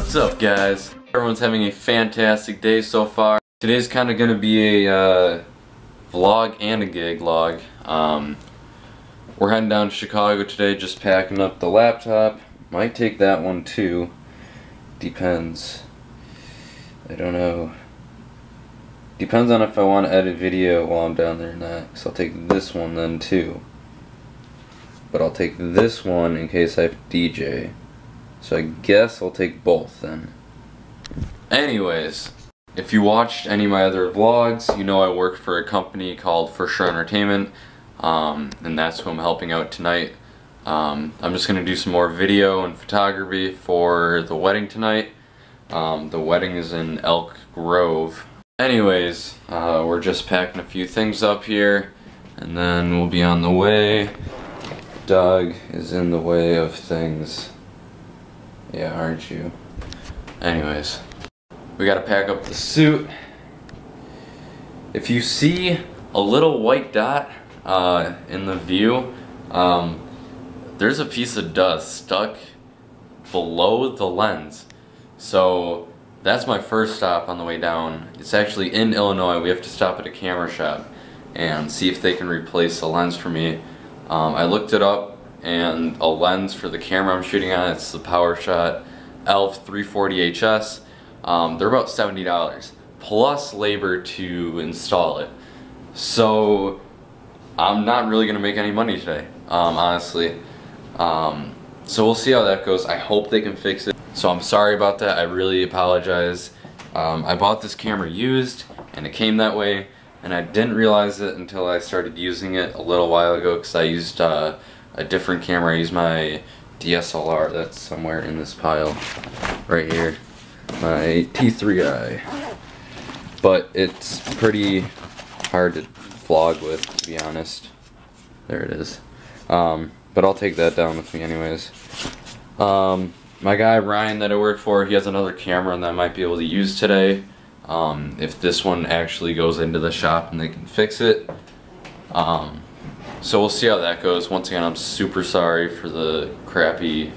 What's up, guys? Everyone's having a fantastic day so far. Today's kind of going to be a vlog and a gig log. We're heading down to Chicago today, just packing up the laptop. Might take that one too. Depends. I don't know. Depends on if I want to edit video while I'm down there or not. So I'll take this one then too. But I'll take this one in case I have to DJ. So I guess I'll take both then. Anyways, if you watched any of my other vlogs, you know I work for a company called For Sure Entertainment, and that's who I'm helping out tonight. I'm just going to do some more video and photography for the wedding tonight. The wedding is in Elk Grove. Anyways, we're just packing a few things up here, and then we'll be on the way. Doug is in the way of things. Yeah, aren't you? Anyways, we gotta pack up the suit. If you see a little white dot in the view, there's a piece of dust stuck below the lens. So that's my first stop on the way down. It's actually in Illinois. We have to stop at a camera shop and see if they can replace the lens for me. I looked it up, and a lens for the camera I'm shooting on, it's the PowerShot ELPH 340HS. They're about $70 plus labor to install it. So I'm not really gonna make any money today, honestly. So we'll see how that goes. I hope they can fix it. So I'm sorry about that. I really apologize. I bought this camera used and it came that way, and I didn't realize it until I started using it a little while ago, because I used a different camera. I used my DSLR that's somewhere in this pile right here, my T3i, but it's pretty hard to vlog with, to be honest. There it is. But I'll take that down with me anyways. My guy Ryan that I work for, he has another camera that I might be able to use today, if this one actually goes into the shop and they can fix it. So we'll see how that goes. Once again, I'm super sorry for the crappy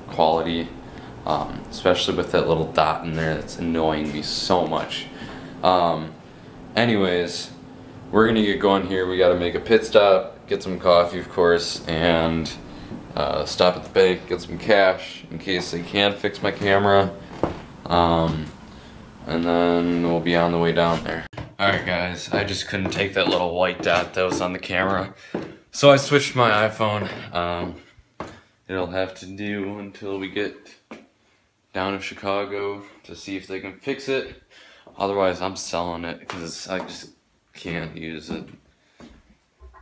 quality, especially with that little dot in there that's annoying me so much. Anyways, we're gonna get going here. We gotta make a pit stop, get some coffee of course, and stop at the bank, get some cash in case they can fix my camera, and then we'll be on the way down there. Alright guys, I just couldn't take that little white dot that was on the camera, so I switched to my iPhone. It'll have to do until we get down to Chicago to see if they can fix it. Otherwise I'm selling it because I just can't use it.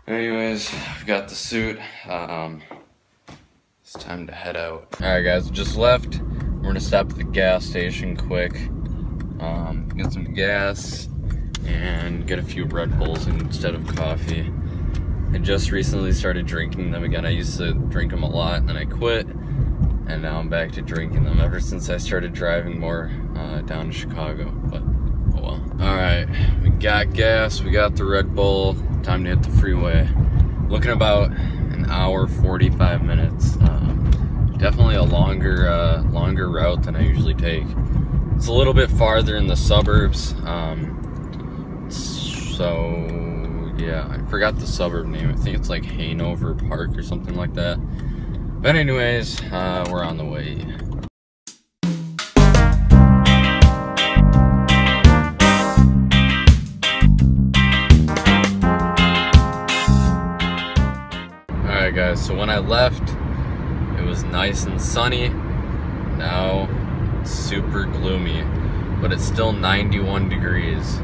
Anyways, I've got the suit. It's time to head out. Alright guys, just left. We're gonna stop at the gas station quick, get some gas and get a few Red Bulls instead of coffee. I just recently started drinking them again. I used to drink them a lot and then I quit, and now I'm back to drinking them ever since I started driving more down to Chicago, but oh well. Alright, we got gas, we got the Red Bull, time to hit the freeway. Looking about an hour 45 minutes. Definitely a longer route than I usually take. It's a little bit farther in the suburbs, so yeah, I forgot the suburb name. I think it's like Hanover Park or something like that. But anyways, we're on the way. Alright guys, so when I left, it was nice and sunny. Now it's super gloomy, but it's still 91 degrees.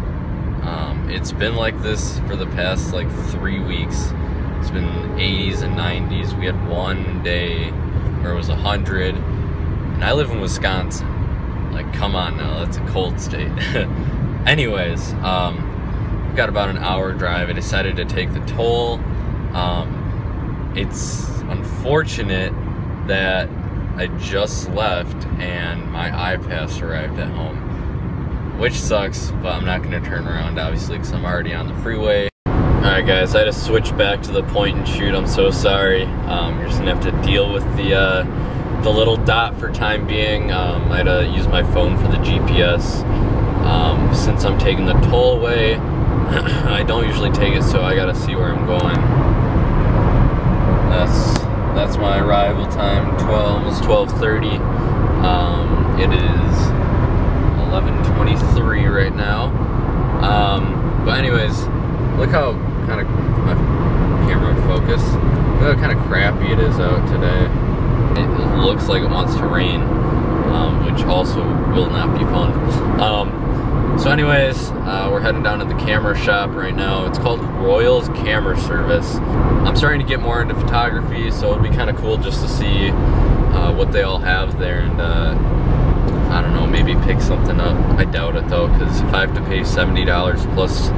It's been like this for the past like 3 weeks. It's been 80s and 90s. We had one day where it was 100, and I live in Wisconsin. Like, come on now, that's a cold state. Anyways, we've got about an hour drive. I decided to take the toll. It's unfortunate that I just left and my iPass arrived at home, which sucks, but I'm not going to turn around obviously because I'm already on the freeway. Alright guys, I had to switch back to the point and shoot. I'm so sorry. You're just going to have to deal with the the little dot for time being. I had to use my phone for the GPS. Since I'm taking the tollway, I don't usually take it, so I gotta see where I'm going. That's my arrival time, almost 12:30. It is 11:23 right now. But anyways, look how kind of my camera would focus. Look how kind of crappy it is out today. It looks like it wants to rain, which also will not be fun. So anyways, we're heading down to the camera shop right now. It's called Royals Camera Service. I'm starting to get more into photography, so it'd be kind of cool just to see what they all have there, and I don't know, maybe pick something up. I doubt it though, because if I have to pay $70 plus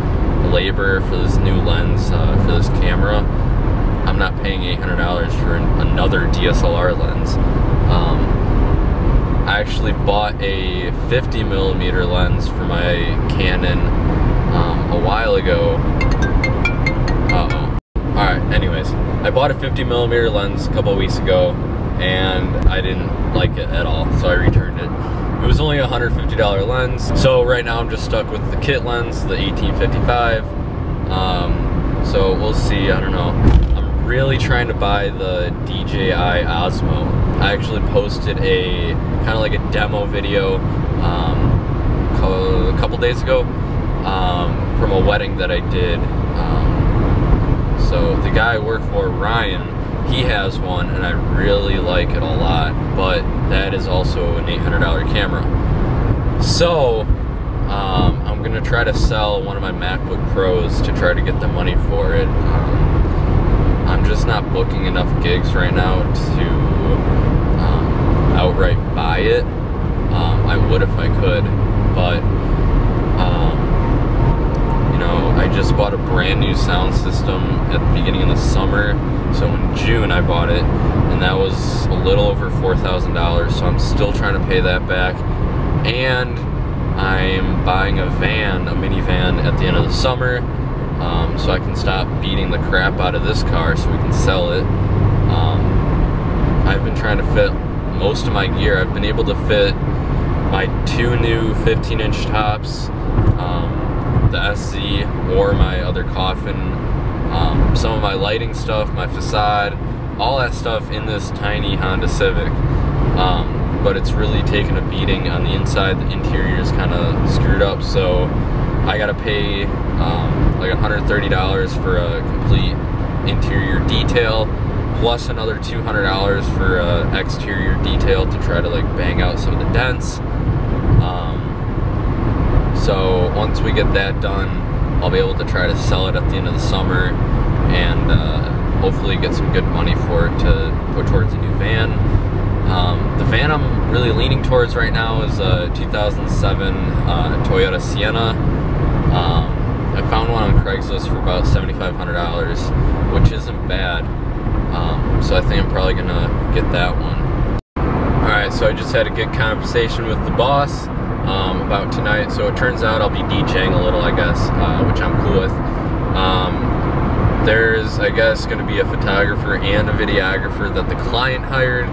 labor for this new lens for this camera, I'm not paying $800 for another DSLR lens. I actually bought a 50mm lens for my Canon a while ago. Alright, anyways, I bought a 50mm lens a couple of weeks ago, and I didn't like it at all, so I returned it. It was only a $150 lens, so right now I'm just stuck with the kit lens, the 1855. So we'll see, I don't know. I'm really trying to buy the DJI Osmo. I actually posted a kind of like a demo video a couple days ago from a wedding that I did. So the guy I work for, Ryan, he has one, and I really like it a lot, but that is also an $800 camera. So I'm gonna try to sell one of my MacBook Pros to try to get the money for it. I'm just not booking enough gigs right now to outright buy it. I would if I could, but you know, I just bought a brand new sound system at the beginning of the summer. So in June I bought it, and that was a little over $4,000, so I'm still trying to pay that back. And I'm buying a van, a minivan, at the end of the summer, so I can stop beating the crap out of this car so we can sell it. I've been trying to fit most of my gear. I've been able to fit my two new 15-inch tops, the SZ, or my other coffin, some of my lighting stuff, my facade, all that stuff in this tiny Honda Civic. But it's really taken a beating on the inside. The interior is kind of screwed up, so I gotta pay like $130 for a complete interior detail, plus another $200 for exterior detail to try to like bang out some of the dents. So once we get that done, I'll be able to try to sell it at the end of the summer, and hopefully get some good money for it to put towards a new van. The van I'm really leaning towards right now is a 2007 Toyota Sienna. I found one on Craigslist for about $7,500, which isn't bad. So I think I'm probably gonna get that one. Alright, so I just had a good conversation with the boss about tonight. So it turns out I'll be DJing a little, I guess, which I'm cool with. There's, I guess, going to be a photographer and a videographer that the client hired.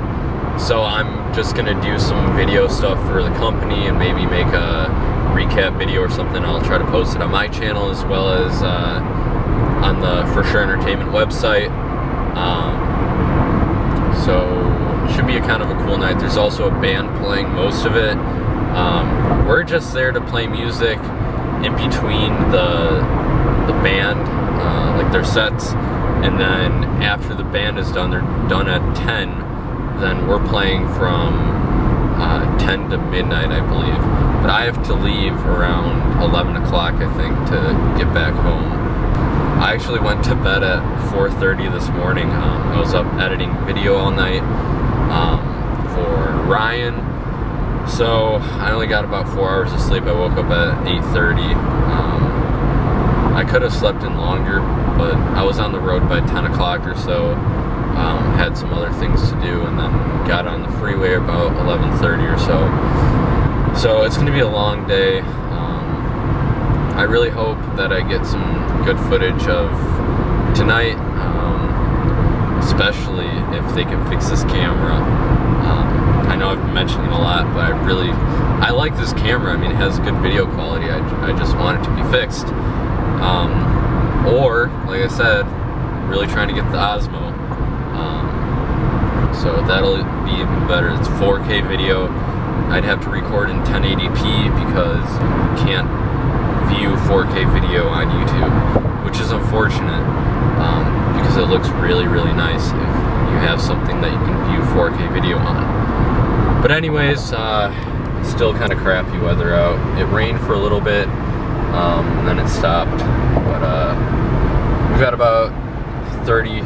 So I'm just going to do some video stuff for the company and maybe make a recap video or something. I'll try to post it on my channel as well as on the For Sure Entertainment website. So it should be a kind of a cool night. There's also a band playing most of it. We're just there to play music in between the band, like their sets, and then after the band is done, they're done at 10, then we're playing from 10 to midnight, I believe. But I have to leave around 11 o'clock, I think, to get back home. I actually went to bed at 4:30 this morning. I was up editing video all night for Ryan. So I only got about 4 hours of sleep. I woke up at 8:30. I could have slept in longer, but I was on the road by 10 o'clock or so. Had some other things to do, and then got on the freeway about 11:30 or so. So it's going to be a long day. I really hope that I get some good footage of tonight. especially if they can fix this camera. I know I've been mentioning it a lot, but I like this camera. I mean, it has good video quality. I just want it to be fixed. Or, like I said, really trying to get the Osmo. So that'll be even better. It's 4K video. I'd have to record in 1080p because you can't view 4K video on YouTube, which is unfortunate because it looks really, really nice if you have something that you can view 4K video on. But anyways, still kind of crappy weather out. It rained for a little bit, and then it stopped. But we've got about 30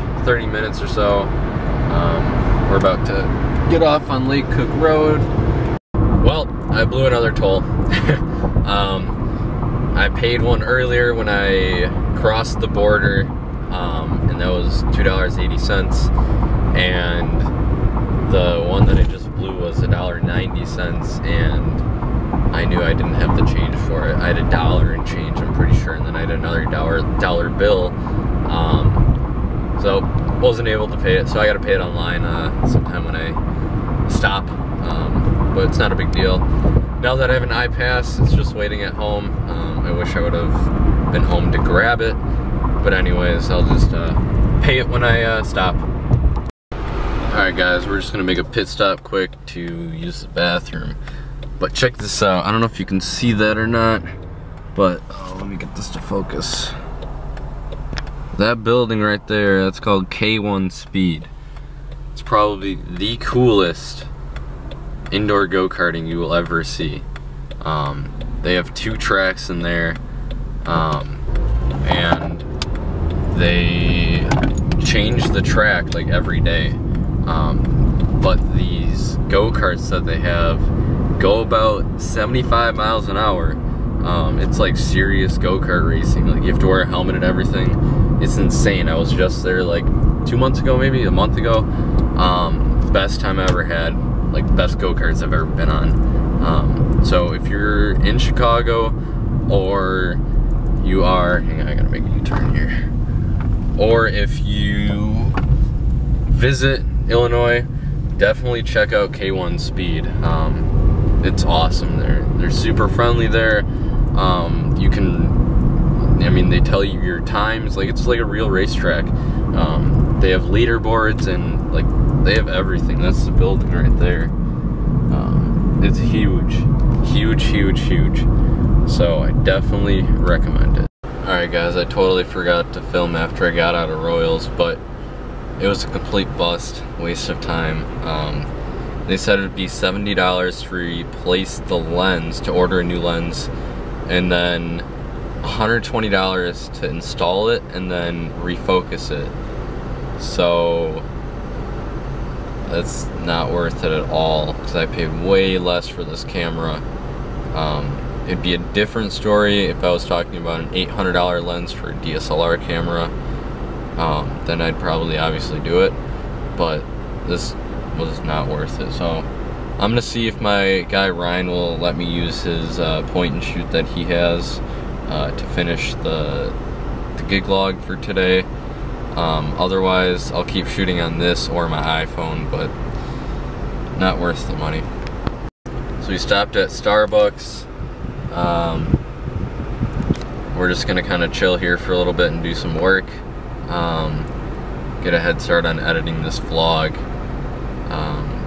minutes or so. We're about to get off on Lake Cook Road. Well, I blew another toll. I paid one earlier when I crossed the border, and that was $2.80, and the one that I just blew was $1.90, and I knew I didn't have the change for it. I had $1 and change, I'm pretty sure, and then I had another dollar bill, so wasn't able to pay it, so I gotta pay it online sometime when I stop, but it's not a big deal. Now that I have an iPass, it's just waiting at home. I wish I would have been home to grab it, but anyways, I'll just pay it when I stop. Alright guys, we're just gonna make a pit stop quick to use the bathroom. But check this out, I don't know if you can see that or not, but let me get this to focus. That building right there, that's called K1 Speed. It's probably the coolest indoor go-karting you will ever see. They have 2 tracks in there, and they change the track like every day. But these go-karts that they have go about 75 miles an hour. It's like serious go-kart racing. Like, you have to wear a helmet and everything. It's insane. I was just there like 2 months ago, maybe a month ago. Best time I ever had. Like, best go-karts I've ever been on. So if you're in Chicago, or you are, hang on, I gotta make a U-turn here. Or if you visit Illinois, definitely check out K1 Speed. It's awesome. They're super friendly there. You can, I mean, they tell you your times, like it's like a real racetrack. They have leaderboards and like they have everything. That's the building right there. It's huge, huge, huge, huge. So I definitely recommend it. Alright guys, I totally forgot to film after I got out of Royals, but it was a complete bust, waste of time. They said it would be $70 to replace the lens, to order a new lens, and then $120 to install it and then refocus it. So that's not worth it at all, because I paid way less for this camera. It'd be a different story if I was talking about an $800 lens for a DSLR camera. Then I'd probably obviously do it, but this was not worth it. So I'm gonna see if my guy Ryan will let me use his point and shoot that he has to finish the gig log for today. Otherwise I'll keep shooting on this or my iPhone, but not worth the money. So we stopped at Starbucks. We're just gonna kind of chill here for a little bit and do some work. Get a head start on editing this vlog.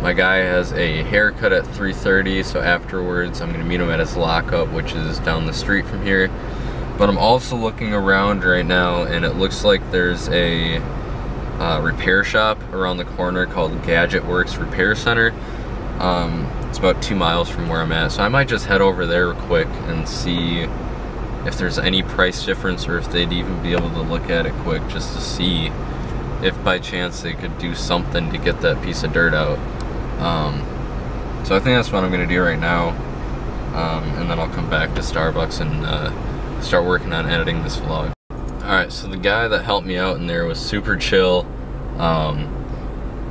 My guy has a haircut at 3:30, so afterwards I'm gonna meet him at his lockup, which is down the street from here. But I'm also looking around right now, and it looks like there's a repair shop around the corner called Gadget Works Repair Center. It's about 2 miles from where I'm at, so I might just head over there quick and see if there's any price difference, or if they'd even be able to look at it quick just to see if by chance they could do something to get that piece of dirt out. So I think that's what I'm gonna do right now, and then I'll come back to Starbucks and start working on editing this vlog. Alright, so the guy that helped me out in there was super chill.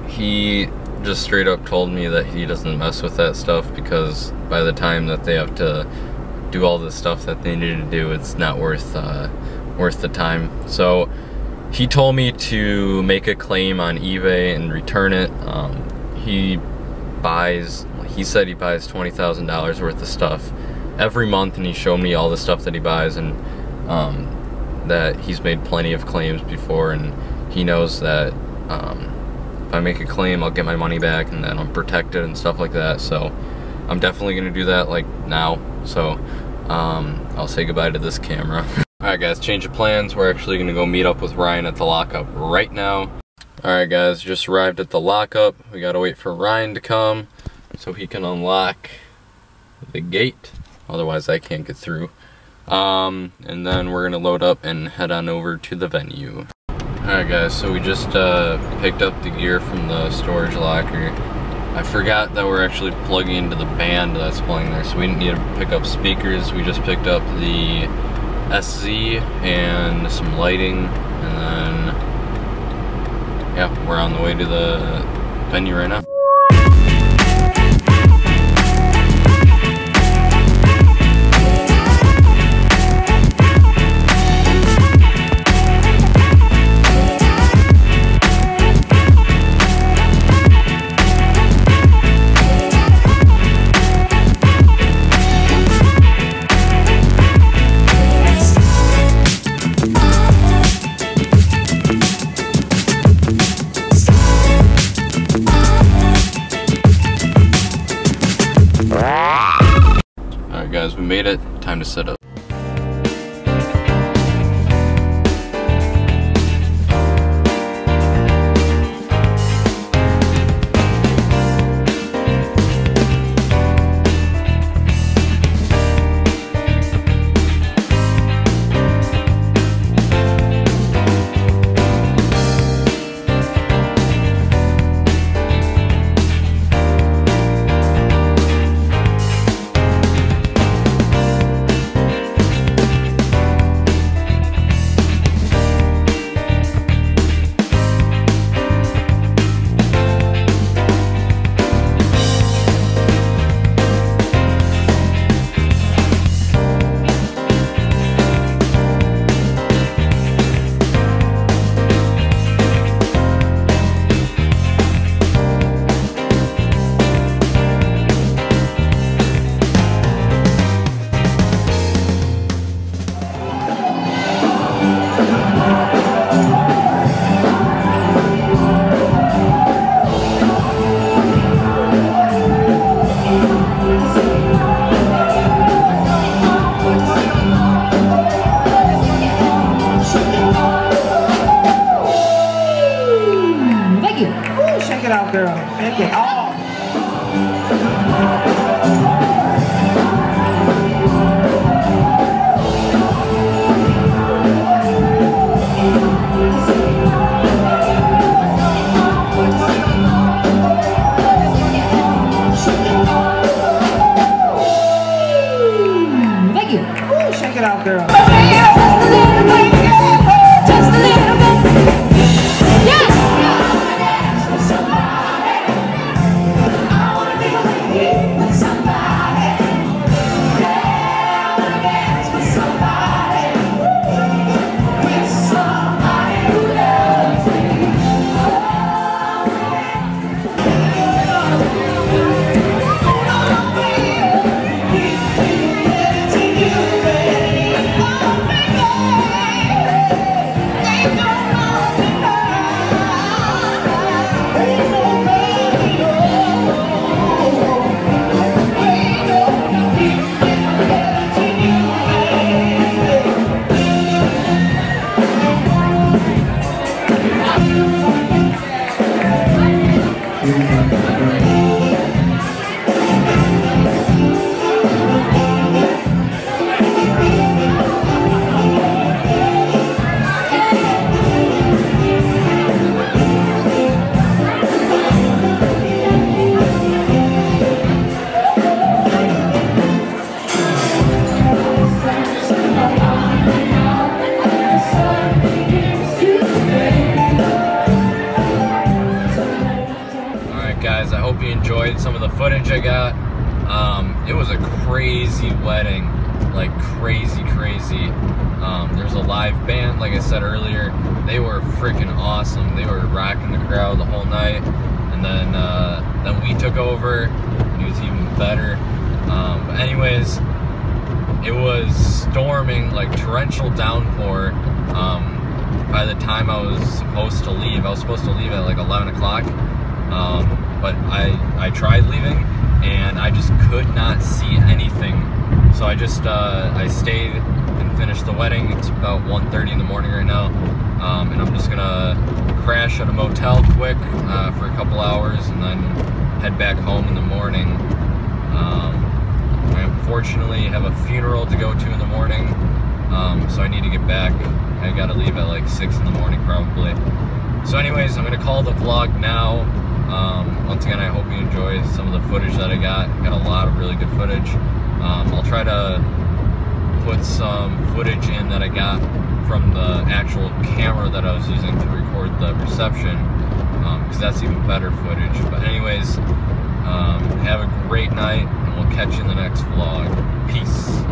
He just straight up told me that he doesn't mess with that stuff, because by the time that they have to do all the stuff that they need to do, it's not worth the time. So he told me to make a claim on eBay and return it. He said he buys $20,000 worth of stuff every month, and he showed me all the stuff that he buys, and that he's made plenty of claims before, and he knows that if I make a claim, I'll get my money back, and then I'm protected and stuff like that. So I'm definitely gonna do that, like, now. So I'll say goodbye to this camera. Alright guys, change of plans. We're actually gonna go meet up with Ryan at the lockup right now. Alright guys, just arrived at the lockup. We gotta wait for Ryan to come so he can unlock the gate. Otherwise I can't get through. And then we're gonna load up and head on over to the venue. Alright guys, so we just picked up the gear from the storage locker. I forgot that we're actually plugging into the band that's playing there, so we didn't need to pick up speakers. We just picked up the SZ and some lighting, and then yeah, we're on the way to the venue right now. Alright guys, we made it. Time to set up. Check it out, girl. Make it all. Thank you. Check it out, girl. Just a little bit. Yes. Guys, I hope you enjoyed some of the footage I got. It was a crazy wedding, like crazy. There's a live band, like I said earlier. They were freaking awesome. They were rocking the crowd the whole night. And then we took over, and it was even better. But anyways, it was storming, like torrential downpour. By the time I was supposed to leave at like 11 o'clock. But I tried leaving, and I just could not see anything. So I stayed and finished the wedding. It's about 1:30 in the morning right now, and I'm just gonna crash at a motel quick for a couple hours, and then head back home in the morning. I unfortunately have a funeral to go to in the morning, so I need to get back. I gotta leave at like 6 in the morning probably. So anyways, I'm gonna call the vlog now. Once again, I hope you enjoy some of the footage that I got. I got a lot of really good footage. I'll try to put some footage in that I got from the actual camera that I was using to record the reception, because that's even better footage. But anyways, have a great night, and we'll catch you in the next vlog. Peace.